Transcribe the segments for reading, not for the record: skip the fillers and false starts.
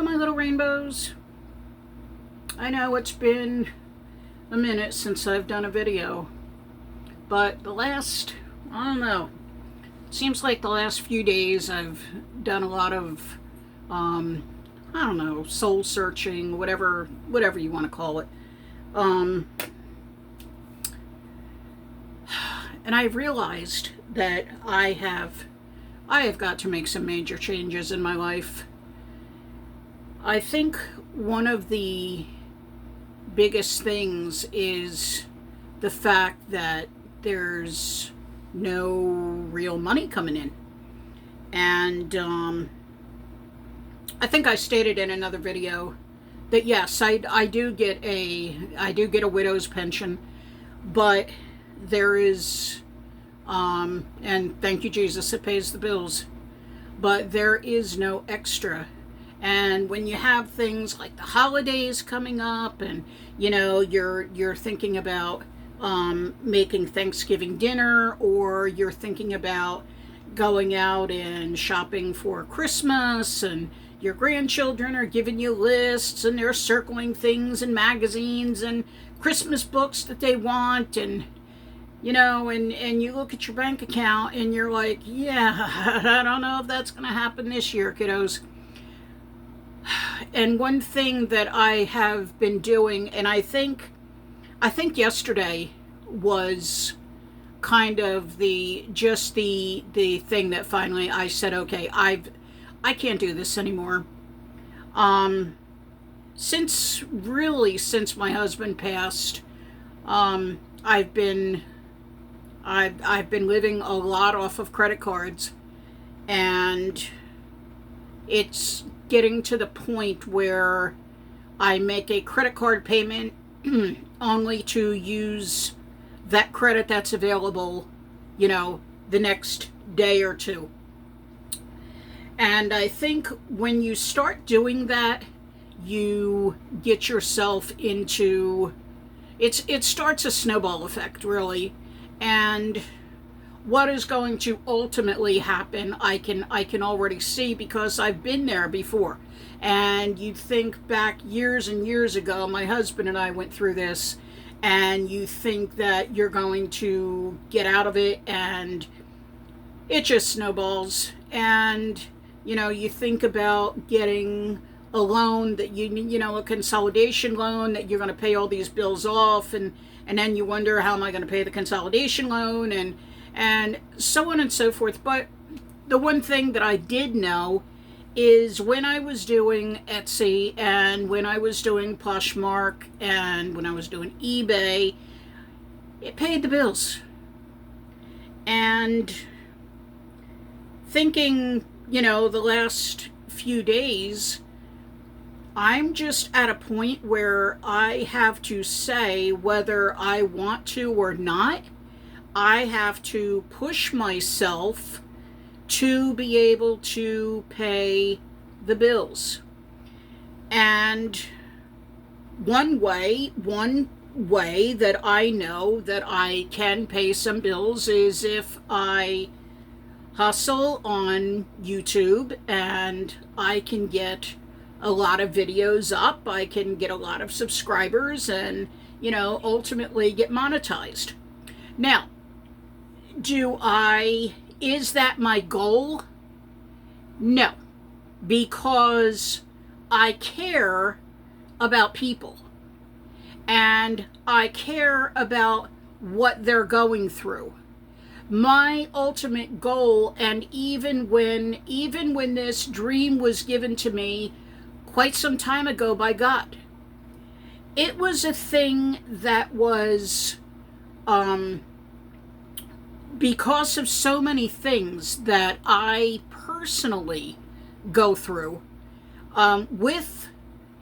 Hello, my little rainbows. I know it's been a minute since I've done a video, but I don't know, it seems like the last few days I've done a lot of, I don't know, soul searching, whatever you want to call it. And I've realized that I have got to make some major changes in my life. I think one of the biggest things is the fact that there's no real money coming in. And I think I stated in another video that yes, I do get a widow's pension, but there is and thank you Jesus, it pays the bills, but there is no extra. And when you have things like the holidays coming up, and you're thinking about making Thanksgiving dinner, or you're thinking about going out and shopping for Christmas, and your grandchildren are giving you lists, and they're circling things in magazines and Christmas books that they want, and and you look at your bank account and you're like, yeah, I don't know if that's going to happen this year, kiddos. And one thing that I have been doing, and I think yesterday was kind of the thing that finally I said, okay, I can't do this anymore. Since my husband passed, I've been living a lot off of credit cards, and it's getting to the point where I make a credit card payment only to use that credit that's available, the next day or two. And I think when you start doing that, you get yourself into it starts a snowball effect, really. And what is going to ultimately happen, I can already see, because I've been there before. And you think back years and years ago, my husband and I went through this, and you think that you're going to get out of it, and it just snowballs. And you think about getting a loan that a consolidation loan that you're going to pay all these bills off, and then you wonder, how am I going to pay the consolidation loan, and so on and so forth. But the one thing that I did know is, when I was doing Etsy, and when I was doing Poshmark, and when I was doing eBay, it paid the bills. And thinking, the last few days, I'm just at a point where I have to say whether I want to or not. I have to push myself to be able to pay the bills. And one way that I know that I can pay some bills is if I hustle on YouTube, and I can get a lot of videos up, I can get a lot of subscribers, and ultimately get monetized. Now, is that my goal? No, because I care about people, and I care about what they're going through. My ultimate goal, and even when this dream was given to me quite some time ago by God, it was a thing that was because of so many things that I personally go through with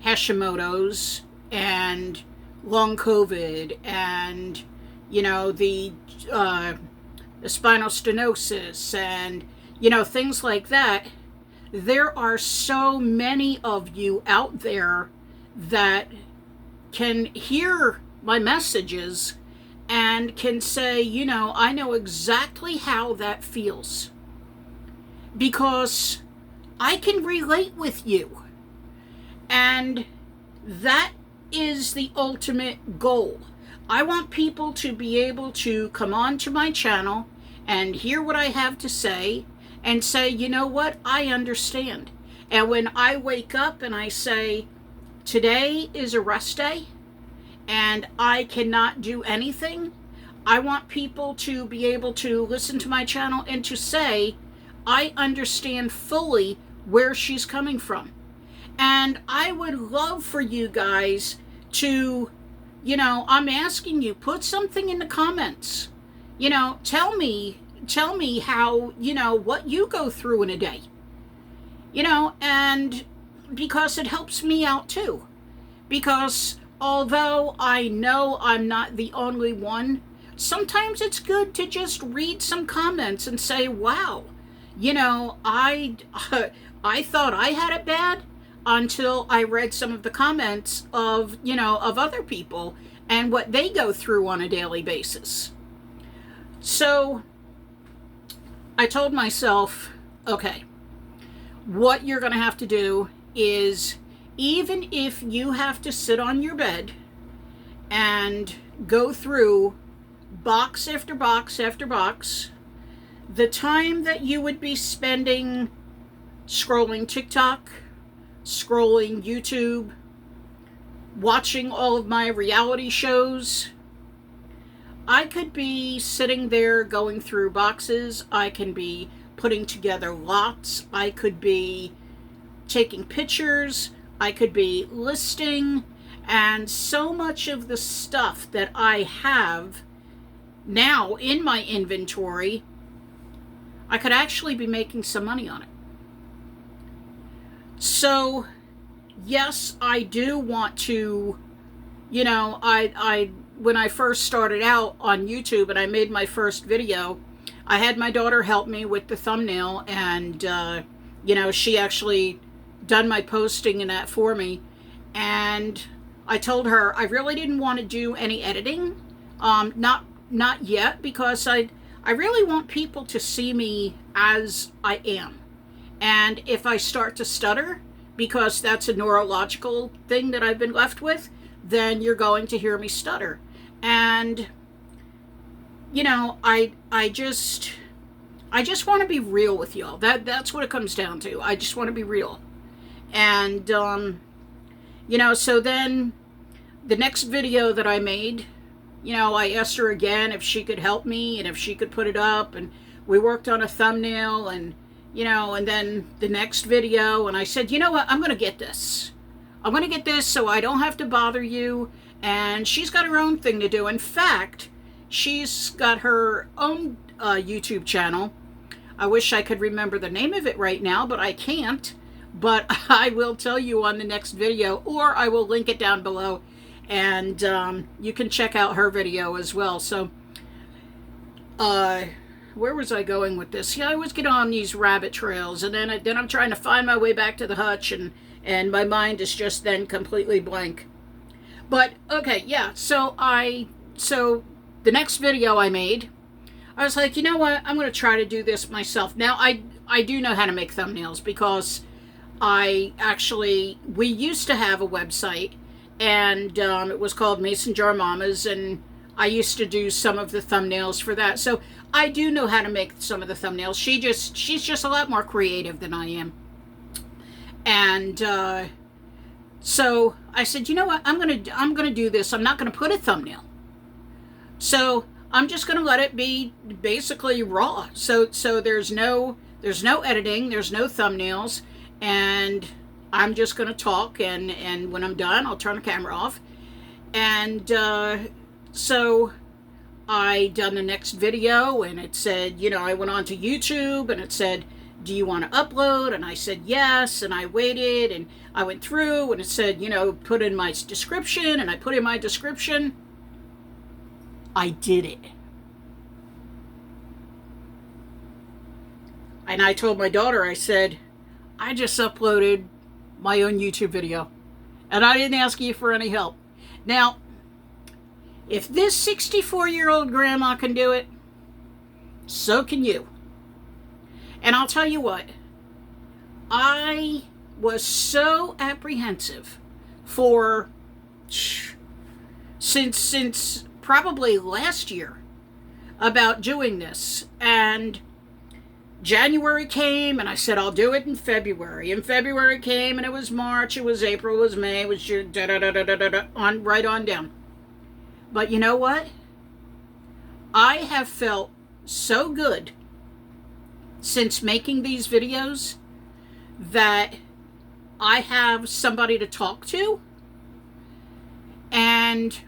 Hashimoto's and long COVID, and the spinal stenosis, and things like that. There are so many of you out there that can hear my messages and can say, I know exactly how that feels, because I can relate with you. And that is the ultimate goal. I want people to be able to come on to my channel and hear what I have to say and say, you know what, I understand. And when I wake up and I say, today is a rest day and I cannot do anything, I want people to be able to listen to my channel and to say, I understand fully where she's coming from. And I would love for you guys to, I'm asking you, put something in the comments. Tell me how, what you go through in a day. And because it helps me out too. Because although I know I'm not the only one, sometimes it's good to just read some comments and say, wow, I thought I had it bad until I read some of the comments of other people and what they go through on a daily basis. So I told myself, okay, what you're going to have to do is, even if you have to sit on your bed and go through box after box after box, the time that you would be spending scrolling TikTok, scrolling YouTube, watching all of my reality shows, I could be sitting there going through boxes. I can be putting together lots. I could be taking pictures. I could be listing. And so much of the stuff that I have now in my inventory, I could actually be making some money on it. So, yes, I do want to, I when I first started out on YouTube and I made my first video, I had my daughter help me with the thumbnail, and, she actually done my posting and that for me. And I told her I really didn't want to do any editing, not yet, because I really want people to see me as I am. And if I start to stutter, because that's a neurological thing that I've been left with, then you're going to hear me stutter. And, I just want to be real with y'all. That's what it comes down to. I just want to be real. And, so then the next video that I made, I asked her again if she could help me and if she could put it up, and we worked on a thumbnail, and and then the next video, and I said, you know what, I'm going to get this. I'm going to get this so I don't have to bother you. And she's got her own thing to do. In fact, she's got her own YouTube channel. I wish I could remember the name of it right now, but I can't. But I will tell you on the next video, or I will link it down below. And you can check out her video as well. So, where was I going with this? Yeah, I always get on these rabbit trails, and then I'm trying to find my way back to the hutch, and my mind is just then completely blank. But okay, yeah. So the next video I made, I was like, you know what? I'm going to try to do this myself. Now I do know how to make thumbnails, because we used to have a website, and it was called Mason Jar Mamas, and I used to do some of the thumbnails for that. So I do know how to make some of the thumbnails. She's just a lot more creative than I am. And so I said, you know what? I'm gonna do this. I'm not gonna put a thumbnail. So I'm just gonna let it be basically raw. So there's no editing. There's no thumbnails, and I'm just gonna talk. And when I'm done, I'll turn the camera off. And so I done the next video, and it said, I went on to YouTube, and it said, do you want to upload? And I said yes, and I waited, and I went through, and it said, put in my description, and I put in my description. I did it. And I told my daughter, I said, I just uploaded my own YouTube video, and I didn't ask you for any help. Now, if this 64-year-old grandma can do it, so can you. And I'll tell you what, I was so apprehensive for since probably last year about doing this. And January came and I said, I'll do it in February. And February came and it was March, it was April, it was May, it was June, on right on down. But you know what? I have felt so good since making these videos that I have somebody to talk to. And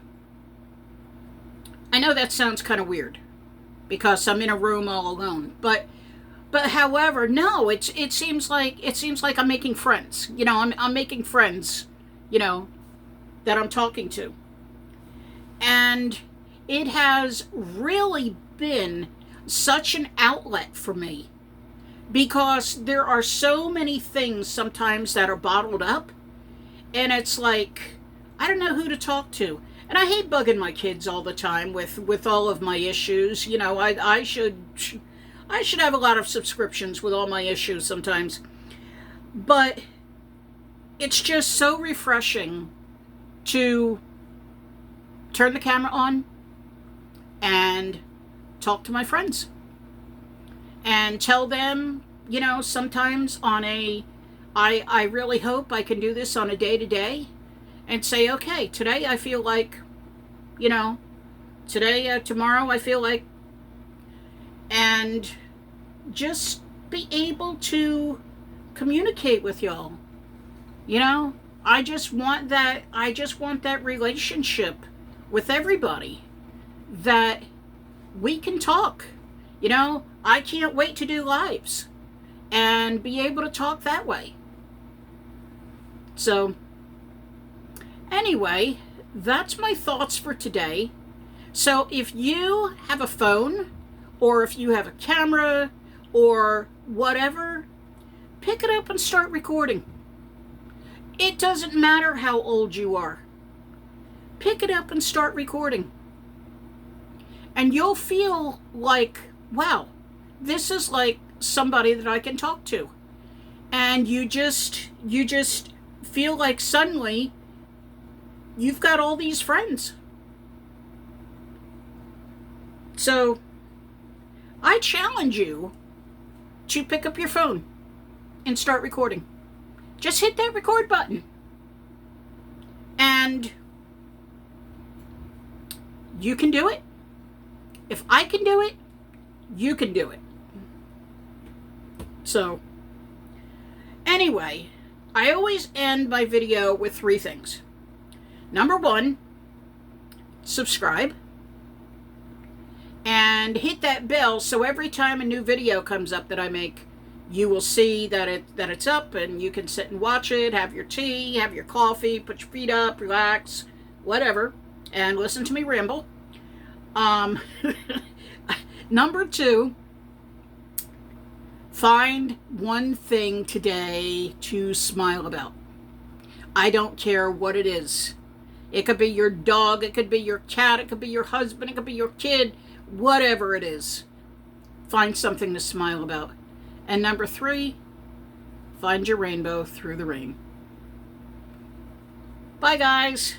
I know that sounds kind of weird because I'm in a room all alone, but however, no, it seems like I'm making friends. You know, I'm making friends, you know, that I'm talking to. And it has really been such an outlet for me because there are so many things sometimes that are bottled up, and it's like I don't know who to talk to. And I hate bugging my kids all the time with all of my issues. You know, I should have a lot of subscriptions with all my issues sometimes. But it's just so refreshing to turn the camera on and talk to my friends and tell them, you know, sometimes on I really hope I can do this on a day-to-day and say, okay, today I feel like, you know, tomorrow I feel like, and just be able to communicate with y'all. You know, I just want that relationship with everybody, that we can talk. You know, I can't wait to do lives and be able to talk that way. So anyway, that's my thoughts for today. So if you have a phone, or if you have a camera, or whatever, pick it up and start recording. It doesn't matter how old you are. Pick it up and start recording. And you'll feel like, wow, this is like somebody that I can talk to. And you just feel like suddenly you've got all these friends. So I challenge you to pick up your phone and start recording. Just hit that record button. And you can do it. If I can do it, you can do it. So anyway, I always end my video with 3 things. Number 1, subscribe and hit that bell so every time a new video comes up that I make, you will see that it's up, and you can sit and watch it, have your tea, have your coffee, put your feet up, relax, whatever, and listen to me ramble. Number 2, find one thing today to smile about. I don't care what it is. It could be your dog, it could be your cat, it could be your husband, it could be your kid, whatever it is. Find something to smile about. And number 3, find your rainbow through the rain. Bye, guys.